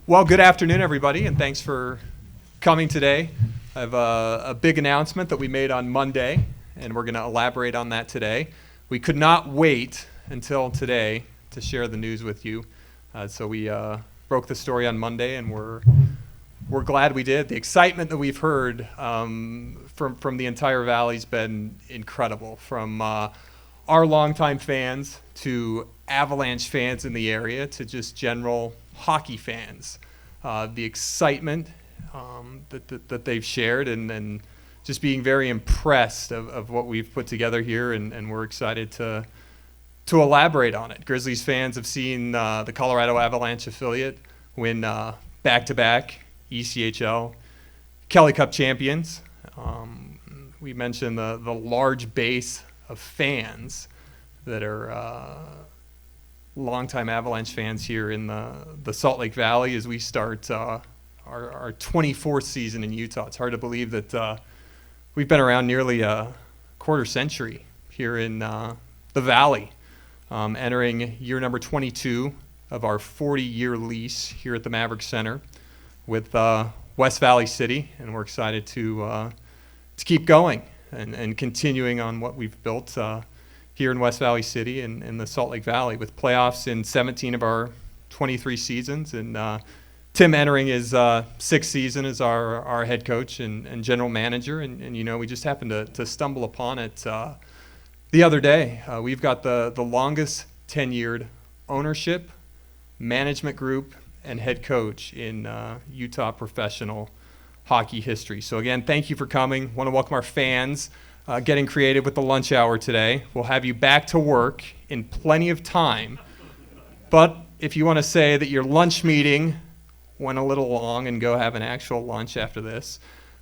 Well, good afternoon, everybody, and thanks for coming today. I have a big announcement that we made on Monday, and we're going to elaborate on that today. We could not wait until today to share the news with you, so we broke the story on Monday, and we're glad we did. The excitement that we've heard from the entire Valley's been incredible, from our longtime fans to Avalanche fans in the area to just general hockey fans. The excitement that they've shared and just being very impressed of what we've put together here, and we're excited to elaborate on it. Grizzlies fans have seen the Colorado Avalanche affiliate win back-to-back ECHL Kelly Cup champions. We mentioned the large base of fans that are longtime Avalanche fans here in the Salt Lake Valley as we start our 24th season in Utah. It's hard to believe that we've been around nearly a quarter century here in the Valley, entering year number 22 of our 40-year lease here at the Maverick Center with West Valley City, and we're excited to keep going and continuing on what we've built here in West Valley City and in the Salt Lake Valley, with playoffs in 17 of our 23 seasons, and Tim entering his sixth season as our head coach and general manager, and you know, we just happened to stumble upon it the other day. We've got the longest tenured ownership, management group, and head coach in Utah professional hockey history. So again, thank you for coming. Want to welcome our fans. Getting creative with the lunch hour today. We'll have you back to work in plenty of time. But if you want to say that your lunch meeting went a little long and go have an actual lunch after this,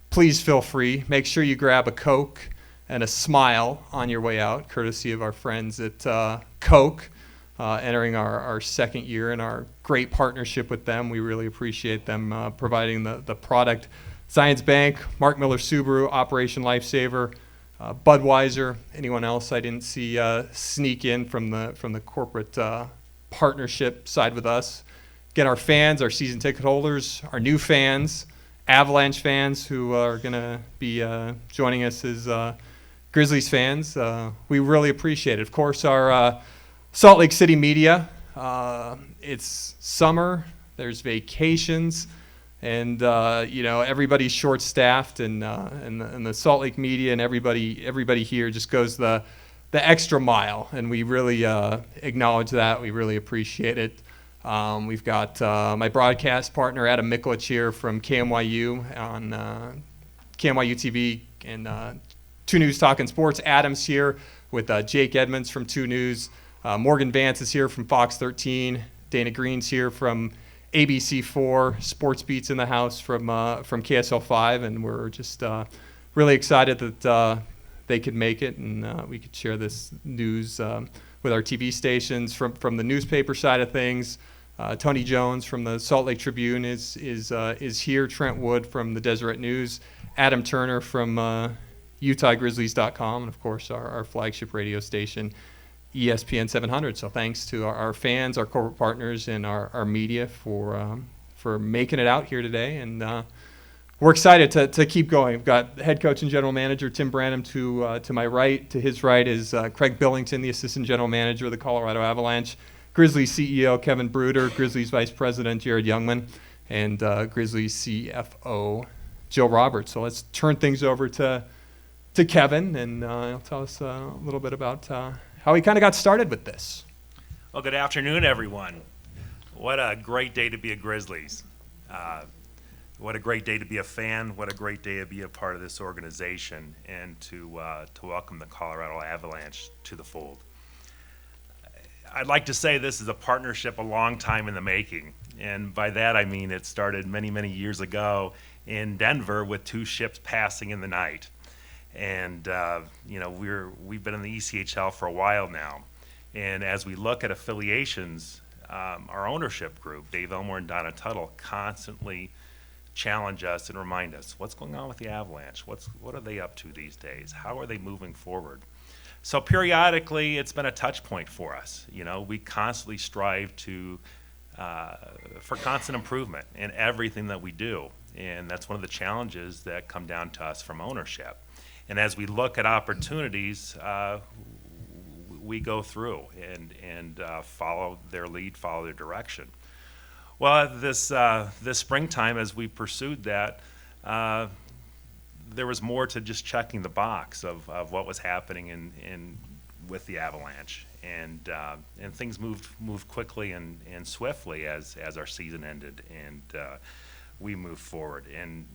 please feel free. Make sure you grab a Coke and a smile on your way out, courtesy of our friends at Coke, entering our second year in our great partnership with them. We really appreciate them providing the product. Zions Bank, Mark Miller Subaru, Operation Lifesaver, Budweiser, anyone else I didn't see sneak in from the corporate partnership side with us. Again, our fans, our season ticket holders, our new fans, Avalanche fans who are going to be joining us as Grizzlies fans. We really appreciate it. Of course, our Salt Lake City media, it's summer, there's vacations, and you know, everybody's short-staffed, and the Salt Lake media and everybody here just goes the extra mile, and we really acknowledge that. We really appreciate it. We've got my broadcast partner Adam Mikulich here from KMYU on KMYU TV and 2 News Talking Sports. Adam's here with Jake Edmonds from 2 News. Morgan Vance is here from Fox 13. Dana Green's here from ABC4, Sports Beats in the house from KSL 5, and we're just really excited that they could make it, and we could share this news with our TV stations. From the newspaper side of things, Tony Jones from the Salt Lake Tribune is here. Trent Wood from the Deseret News, Adam Turner from UtahGrizzlies.com, and of course our flagship radio station, ESPN 700. So thanks to our fans, our corporate partners, and our media for making it out here today. And we're excited to keep going. We've got head coach and general manager Tim Branham to my right. To his right is Craig Billington, the assistant general manager of the Colorado Avalanche, Grizzlies CEO Kevin Bruder, Grizzlies vice president Jared Youngman, and Grizzlies CFO Joe Roberts. So let's turn things over to Kevin, and he'll tell us a little bit about how he kind of got started with this. Well, good afternoon, everyone. What a great day to be a Grizzlies. What a great day to be a fan. What a great day to be a part of this organization, and to welcome the Colorado Avalanche to the fold. I'd like to say this is a partnership a long time in the making, and by that I mean it started many, many years ago in Denver with 2 ships passing in the night. And you know, we've been in the ECHL for a while now, and as we look at affiliations, our ownership group, Dave Elmore and Donna Tuttle, constantly challenge us and remind us what's going on with the Avalanche. What are they up to these days? How are they moving forward? So periodically, it's been a touch point for us. You know, we constantly strive to for constant improvement in everything that we do. And that's one of the challenges that come down to us from ownership. And as we look at opportunities, we go through and follow their lead, follow their direction. Well, this springtime, as we pursued that, there was more to just checking the box of what was happening with the Avalanche, and things moved quickly and swiftly as our season ended, and we moved forward, and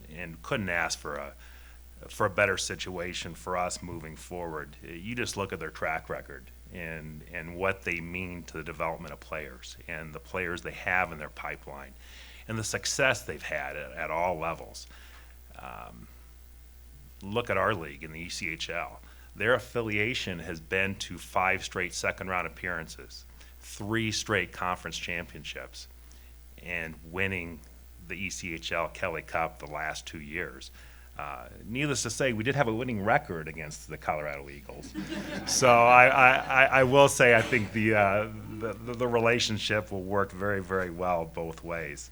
couldn't ask for a better situation for us moving forward. You just look at their track record and what they mean to the development of players and the players they have in their pipeline and the success they've had at all levels. Look at our league in the ECHL. Their affiliation has been to 5 straight second-round appearances, 3 straight conference championships, and winning the ECHL Kelly Cup the last 2 years. Needless to say, we did have a winning record against the Colorado Eagles. So I will say I think the relationship will work very, very well both ways.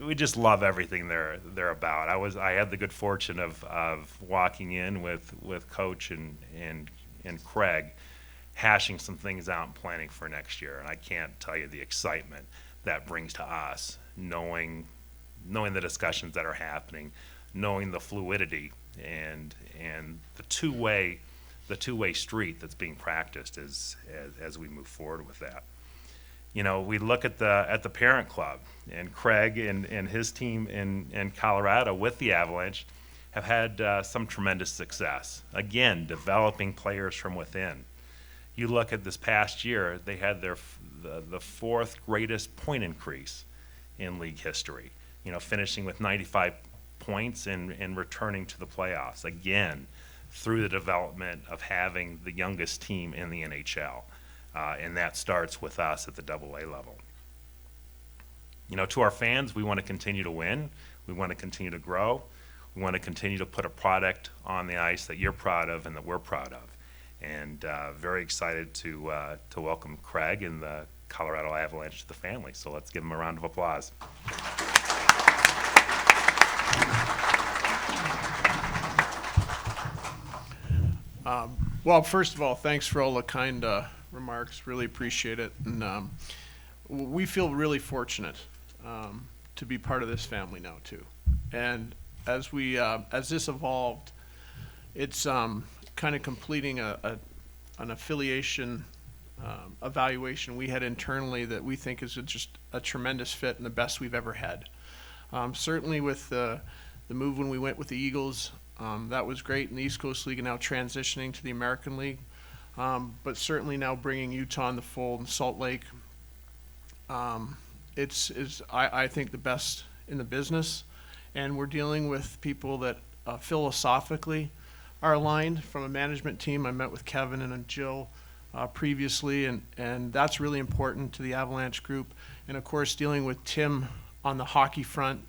We just love everything they're about. I had the good fortune of walking in with Coach and Craig, hashing some things out and planning for next year. And I can't tell you the excitement that brings to us, knowing the discussions that are happening, knowing the fluidity and the two-way street that's being practiced as we move forward with that. You know, we look at the parent club, and Craig and his team in Colorado with the Avalanche have had some tremendous success. Again, developing players from within. You look at this past year, they had the 4th greatest point increase in league history. You know, finishing with 95 points and returning to the playoffs, again, through the development of having the youngest team in the NHL. And that starts with us at the AA level. You know, to our fans, we want to continue to win. We want to continue to grow. We want to continue to put a product on the ice that you're proud of and that we're proud of. And very excited to welcome Craig and the Colorado Avalanche to the family. So let's give them a round of applause. Well, first of all, thanks for all the kind remarks. Really appreciate it. And we feel really fortunate to be part of this family now too. And as this evolved, it's kind of completing an affiliation evaluation we had internally that we think is just a tremendous fit and the best we've ever had. Certainly with the move when we went with the Eagles, that was great in the East Coast League and now transitioning to the American League. But certainly now bringing Utah in the fold and Salt Lake, I think the best in the business. And we're dealing with people that philosophically are aligned from a management team. I met with Kevin and Jill previously, and that's really important to the Avalanche group. And of course, dealing with Tim on the hockey front,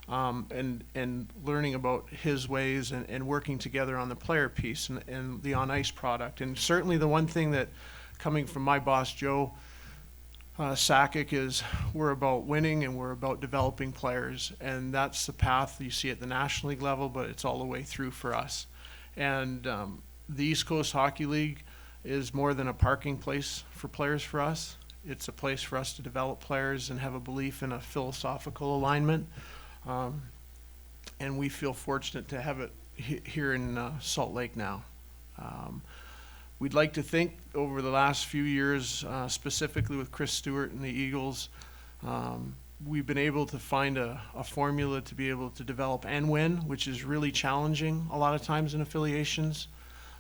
and learning about his ways and working together on the player piece and the on-ice product. And certainly the one thing that, coming from my boss, Joe Sakic, is we're about winning and we're about developing players. And that's the path you see at the National League level, but it's all the way through for us. And the East Coast Hockey League is more than a parking place for players for us. It's a place for us to develop players and have a belief in a philosophical alignment. And we feel fortunate to have it here in Salt Lake now. We'd like to think over the last few years, specifically with Chris Stewart and the Eagles, we've been able to find a formula to be able to develop and win, which is really challenging a lot of times in affiliations.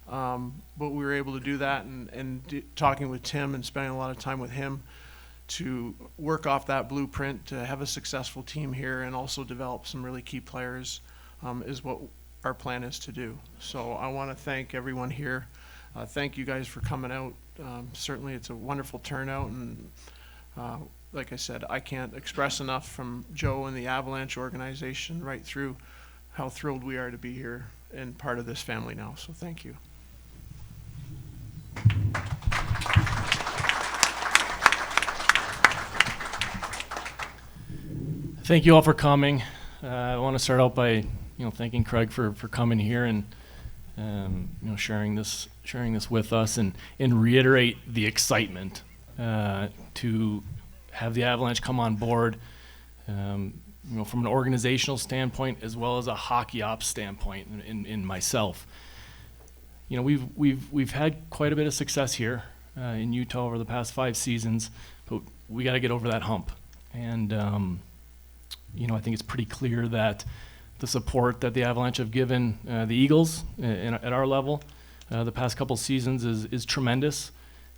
But we were able to do that, and talking with Tim and spending a lot of time with him to work off that blueprint to have a successful team here and also develop some really key players is what our plan is to do. So I want to thank everyone here. Thank you guys for coming out. Certainly it's a wonderful turnout, and like I said, I can't express enough from Joe and the Avalanche organization right through how thrilled we are to be here and part of this family now. So thank you. Thank you all for coming. I want to start out by thanking Craig for coming here and sharing this with us and reiterate the excitement to have the Avalanche come on board. From an organizational standpoint as well as a hockey ops standpoint in myself. We've had quite a bit of success here in Utah over the past 5 seasons, but we got to get over that hump. And I think it's pretty clear that the support that the Avalanche have given the Eagles at our level the past couple seasons is tremendous.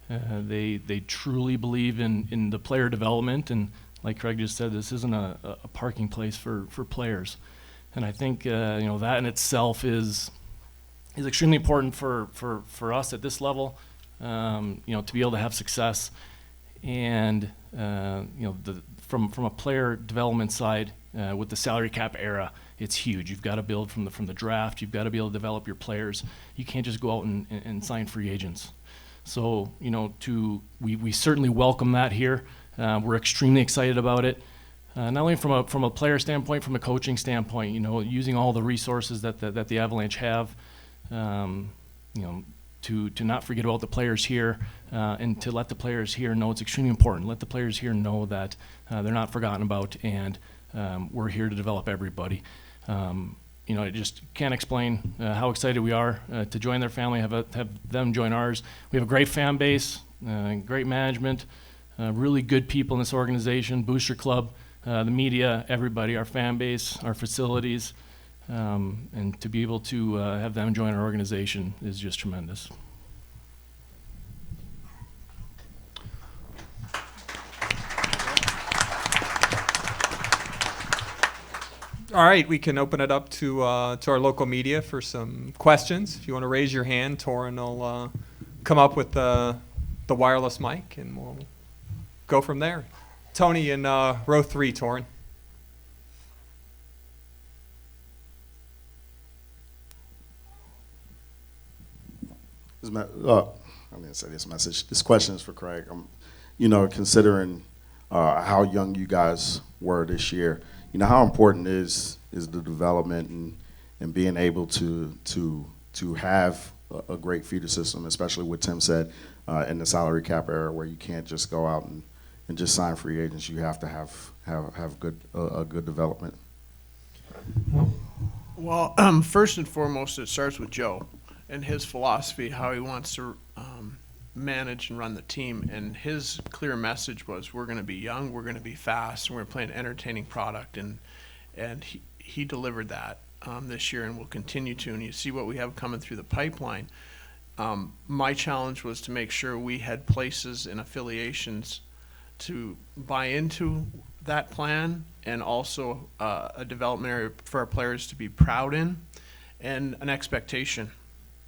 They truly believe in the player development, and like Craig just said, this isn't a parking place for players. And I think that in itself is extremely important for us at this level, to be able to have success. And from a player development side, with the salary cap era, it's huge. You've got to build from the draft. You've got to be able to develop your players. You can't just go out and sign free agents. So we certainly welcome that here. We're extremely excited about it. Not only from a player standpoint, from a coaching standpoint, using all the resources that the Avalanche have, to not forget about the players here, and to let the players here know it's extremely important. Let the players here know that they're not forgotten about, and we're here to develop everybody. I just can't explain how excited we are to join their family, have them join ours. We have a great fan base, great management, really good people in this organization, Booster Club, the media, everybody, our fan base, our facilities, and to be able to have them join our organization is just tremendous. All right, we can open it up to our local media for some questions. If you want to raise your hand, Torin will come up with the wireless mic, and we'll go from there. Tony in row 3, Torin. I'm going to say this message. This question is for Craig. Considering how young you guys were this year, how important is the development and being able to have a great feeder system, especially what Tim said in the salary cap era, where you can't just go out and just sign free agents. You have to have a good development. Well, first and foremost, it starts with Joe and his philosophy, how he wants to manage and run the team. And his clear message was, we're going to be young, we're going to be fast, and we're going to play an entertaining product. And he delivered that this year and will continue to. And you see what we have coming through the pipeline. My challenge was to make sure we had places and affiliations to buy into that plan, and also a development area for our players to be proud in, and an expectation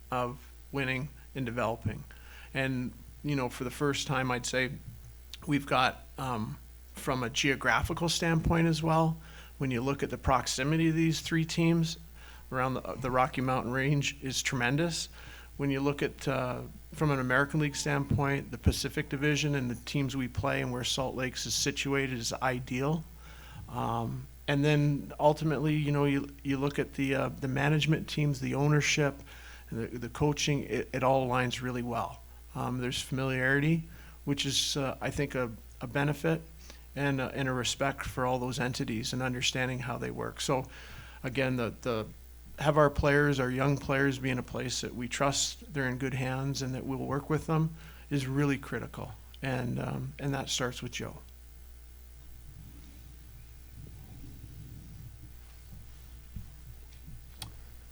of winning and developing. And for the first time, I'd say we've got, from a geographical standpoint as well, when you look at the proximity of these 3 teams around the Rocky Mountain Range is tremendous. When you look at, from an American League standpoint, the Pacific Division and the teams we play and where Salt Lakes is situated is ideal. And then ultimately, you look at the management teams, the ownership, the coaching, it all aligns really well. There's familiarity, which is, I think, a benefit, and a respect for all those entities and understanding how they work. So, again, have our players, our young players, be in a place that we trust they're in good hands and that we'll work with them is really critical. And that starts with Joe.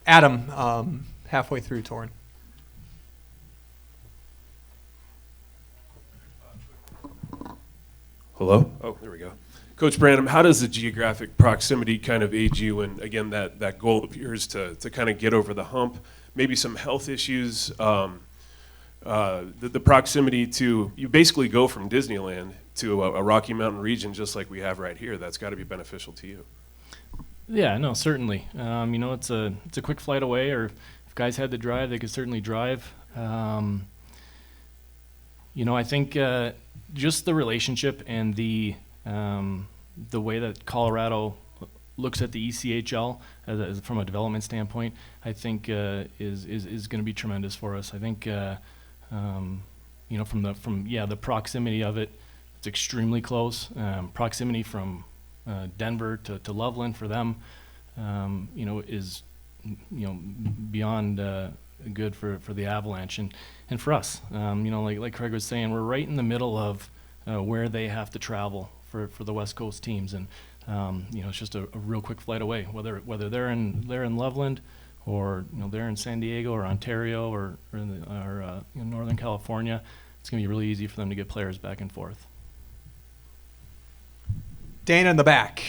Adam, halfway through, Torin. Hello? Oh, there we go. Coach Branham, how does the geographic proximity kind of aid you? And again, that goal of yours to kind of get over the hump, maybe some health issues, the proximity to, you basically go from Disneyland to a Rocky Mountain region just like we have right here. That's got to be beneficial to you. Yeah, no, certainly. It's a quick flight away, or if guys had to drive, they could certainly drive. I think just the relationship and the the way that Colorado looks at the ECHL from a development standpoint, I think is going to be tremendous for us. I think from the proximity of it, it's extremely close. Proximity from Denver to Loveland for them, is beyond good for the Avalanche and for us. Like Craig was saying, we're right in the middle of where they have to travel for the West Coast teams, and it's just a real quick flight away. Whether they're in Loveland, or they're in San Diego or Ontario or in Northern California, it's going to be really easy for them to get players back and forth. Dana in the back.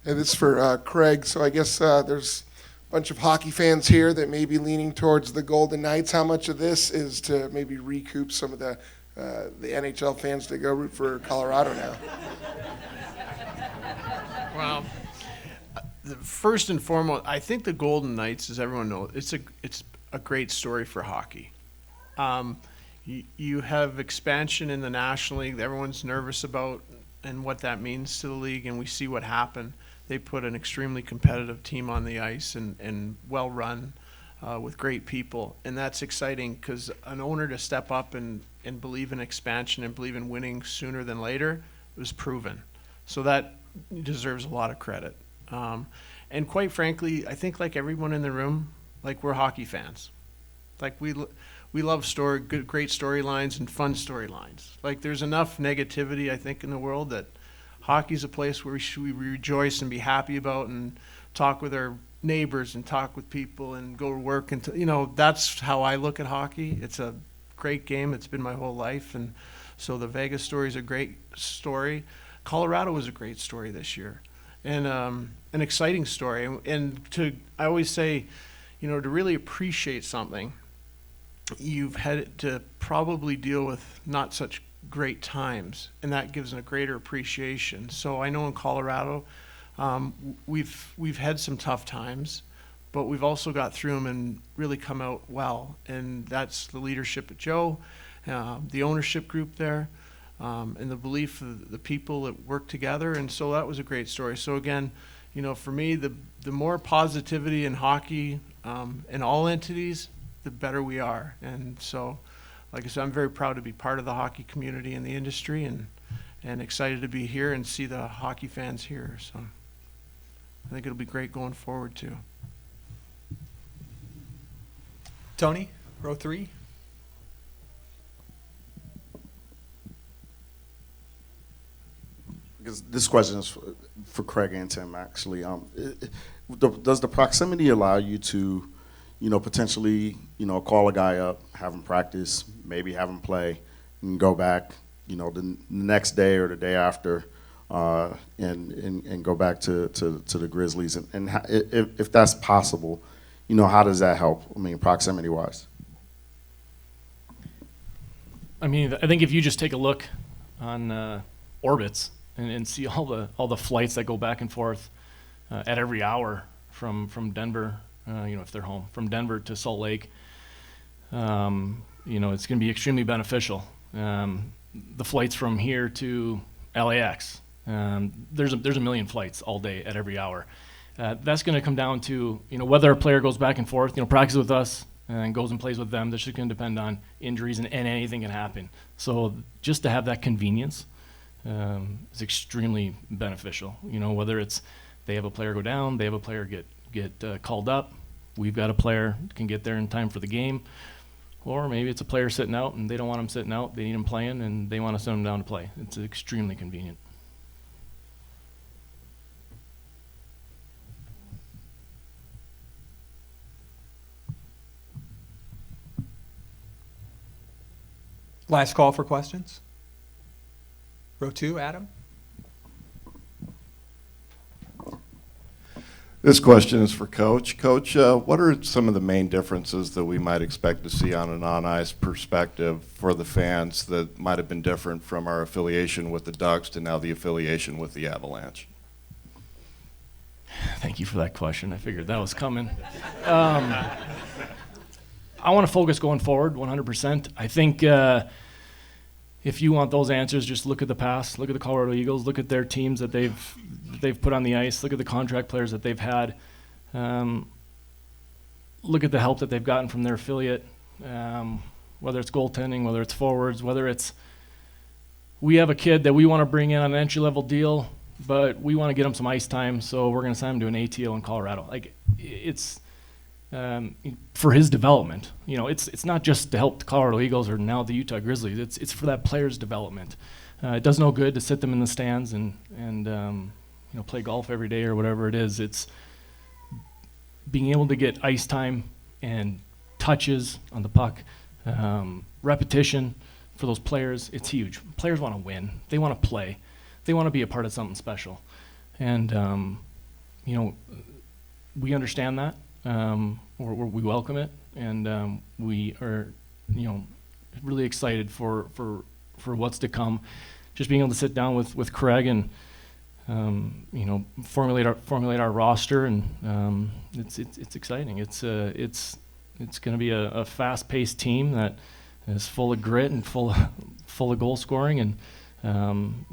Hey, this is for Craig. So I guess there's a bunch of hockey fans here that may be leaning towards the Golden Knights. How much of this is to maybe recoup some of the NHL fans to go root for Colorado now? Well, first and foremost, I think the Golden Knights, as everyone knows, it's a great story for hockey. You have expansion in the National League that everyone's nervous about and what that means to the league, and we see what happened. They put an extremely competitive team on the ice and well run with great people, and that's exciting because an owner to step up and believe in expansion and believe in winning sooner than later was proven. So that deserves a lot of credit. And quite frankly, I think like everyone in the room, like we're hockey fans. Like we love great storylines and fun storylines. Like there's enough negativity, I think, in the world that hockey's a place where we rejoice and be happy about and talk with our neighbors and talk with people and go to work. And that's how I look at hockey. It's a great game. It's been my whole life. And so the Vegas story is a great story. Colorado was a great story this year, and an exciting story. I always say, to really appreciate something, you've had to probably deal with not such great times, and that gives a greater appreciation. So I know in Colorado, we've had some tough times, but we've also got through them and really come out well. And that's the leadership of Joe, the ownership group there, and the belief of the people that work together. And so that was a great story. So again, for me, the more positivity in hockey in all entities, the better we are. And so, like I said, I'm very proud to be part of the hockey community and the industry, and excited to be here and see the hockey fans here. So I think it'll be great going forward too. Tony, row 3. Because this question is for Craig and Tim, actually. Does the proximity allow you to, potentially, call a guy up, have him practice, maybe have him play, and go back, the next day or the day after, and go back to the Grizzlies? And if that's possible, how does that help? I mean, proximity-wise. I mean, I think if you just take a look on orbits and see all the flights that go back and forth at every hour from Denver, if they're home, from Denver to Salt Lake, it's going to be extremely beneficial. The flights from here to LAX, there's a million flights all day at every hour. That's going to come down to whether a player goes back and forth, practices with us and goes and plays with them. That's just going to depend on injuries, and anything can happen. So just to have that convenience is extremely beneficial. Whether it's they have a player go down, they have a player get called up, we've got a player can get there in time for the game, or maybe it's a player sitting out and they don't want him sitting out, they need him playing and they want to send him down to play. It's extremely convenient. Last call for questions. Row 2, Adam. This question is for Coach. Coach, what are some of the main differences that we might expect to see on an on-ice perspective for the fans that might have been different from our affiliation with the Ducks to now the affiliation with the Avalanche? Thank you for that question. I figured that was coming. I want to focus going forward 100%. I think if you want those answers, just look at the past. Look at the Colorado Eagles. Look at their teams that they've put on the ice. Look at the contract players that they've had. Look at the help that they've gotten from their affiliate, whether it's goaltending, whether it's forwards, whether it's we have a kid that we want to bring in on an entry-level deal, but we want to get him some ice time, so we're going to sign him to an ATO in Colorado. Like, it's for his development. You know, it's not just to help the Colorado Eagles or now the Utah Grizzlies. It's for that player's development. It does no good to sit them in the stands and play golf every day or whatever it is. It's being able to get ice time and touches on the puck, repetition for those players. It's huge. Players want to win. They want to play. They want to be a part of something special. And we understand that. We welcome it, and we are, really excited for what's to come. Just being able to sit down with Craig and formulate our roster, and it's exciting. It's going to be a fast-paced team that is full of grit and full of goal scoring, and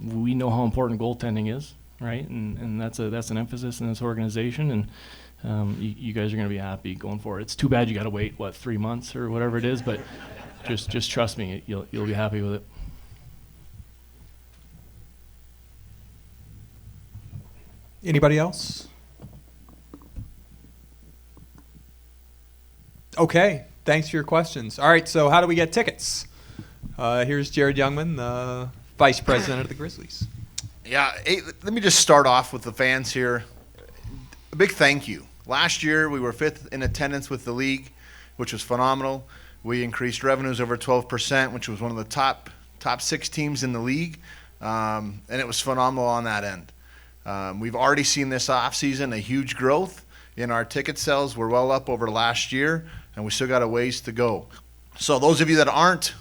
we know how important goaltending is, right? And that's an emphasis in this organization, and you guys are going to be happy going forward. It's too bad you got to wait 3 months or whatever it is, but just trust me, you'll be happy with it. Anybody else? Okay, thanks for your questions. All right, so how do we get tickets? Here's Jared Youngman, the Vice President of the Grizzlies. Yeah, hey, let me just start off with the fans here. A big thank you. Last year, we were 5th in attendance with the league, which was phenomenal. We increased revenues over 12%, which was one of the top 6 teams in the league, and it was phenomenal on that end. We've already seen this offseason a huge growth in our ticket sales. We're well up over last year, and we still got a ways to go. So those of you that aren't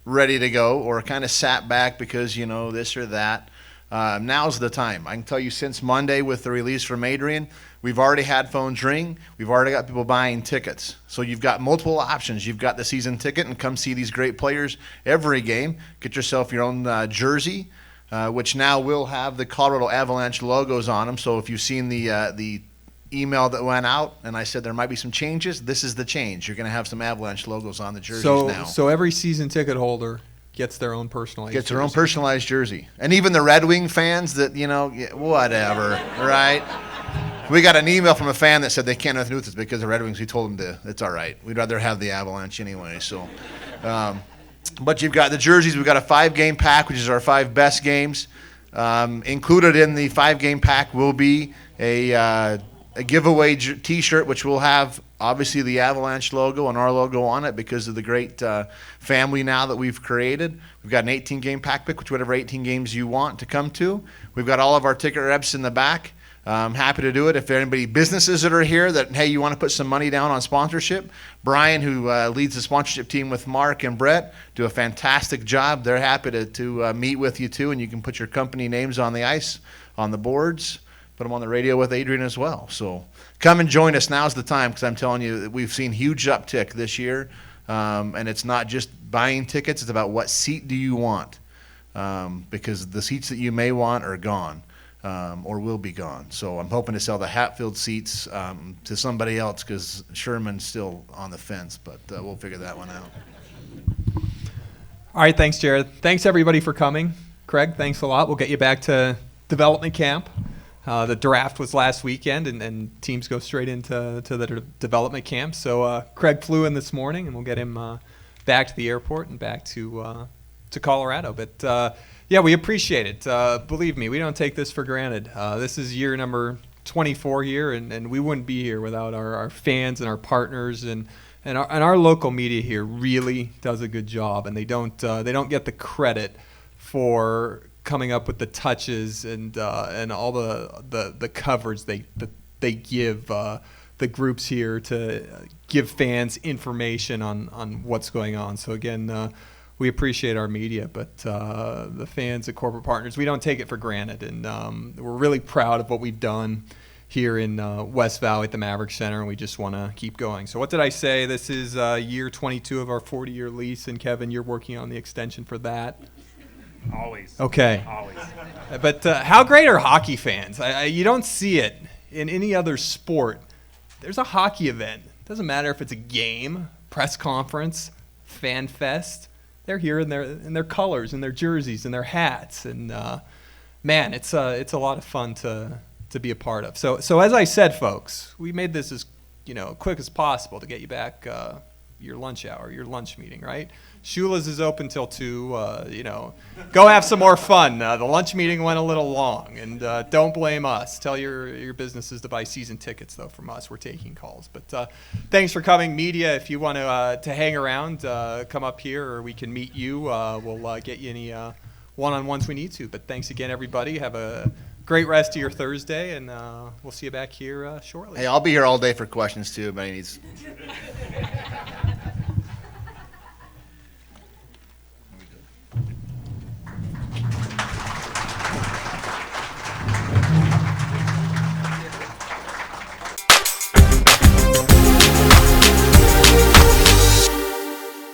ready to go or kind of sat back because, this or that, now's the time. I can tell you since Monday with the release from Adrian, we've already had phones ring. We've already got people buying tickets. So you've got multiple options. You've got the season ticket and come see these great players every game. Get yourself your own jersey, which now will have the Colorado Avalanche logos on them. So if you've seen the email that went out and I said there might be some changes, this is the change. You're going to have some Avalanche logos on the jerseys now. So every season ticket holder gets their own personalized Gets their own jersey. personalized jersey. And even the Red Wing fans that, whatever, right? We got an email from a fan that said they can't have nothing to do with this because the Red Wings. We told them it's all right. We'd rather have the Avalanche anyway. So, but you've got the jerseys. We've got a 5-game pack, which is our 5 best games. Included in the 5-game pack will be a giveaway T-shirt, which will have obviously the Avalanche logo and our logo on it because of the great family now that we've created. We've got an 18-game pack pick, which whatever 18 games you want to come to. We've got all of our ticket reps in the back. I'm happy to do it. If there are anybody, businesses that are here that, hey, you want to put some money down on sponsorship, Brian, who leads the sponsorship team with Mark and Brett, do a fantastic job. They're happy to meet with you too, and you can put your company names on the ice, on the boards, put them on the radio with Adrian as well. So come and join us. Now's the time because I'm telling you that we've seen huge uptick this year, and it's not just buying tickets. It's about what seat do you want, because the seats that you may want are gone. Or will be gone. So I'm hoping to sell the Hatfield seats to somebody else because Sherman's still on the fence, but we'll figure that one out. All right, thanks, Jared. Thanks, everybody, for coming. Craig, thanks a lot. We'll get you back to development camp. The draft was last weekend, and teams go straight into the development camp. So Craig flew in this morning, and we'll get him back to the airport and back to Colorado. But yeah, we appreciate it. Believe me, we don't take this for granted. This is year number 24 here, and we wouldn't be here without our fans and our partners, and our local media here really does a good job, and they don't get the credit for coming up with the touches and all the coverage they give the groups here to give fans information on what's going on. So again, we appreciate our media, but the fans and corporate partners, we don't take it for granted, and we're really proud of what we've done here in West Valley at the Maverick Center, and we just want to keep going. So what did I say? This is year 22 of our 40-year lease, and Kevin, you're working on the extension for that. Always. Okay. Always. But how great are hockey fans? You don't see it in any other sport. There's a hockey event. Doesn't matter if it's a game, press conference, fan fest. They're here in their colors and their jerseys and their hats, and man, it's a lot of fun to be a part of. So as I said, folks, we made this as quick as possible to get you back your lunch hour, your lunch meeting, right? Shula's is open till 2. Go have some more fun. The lunch meeting went a little long, and don't blame us. Tell your businesses to buy season tickets, though, from us. We're taking calls. But thanks for coming, media. If you want to hang around, come up here, or we can meet you. We'll get you any one-on-ones we need to. But thanks again, everybody. Have a great rest of your Thursday, and we'll see you back here shortly. Hey, I'll be here all day for questions too, if anybody needs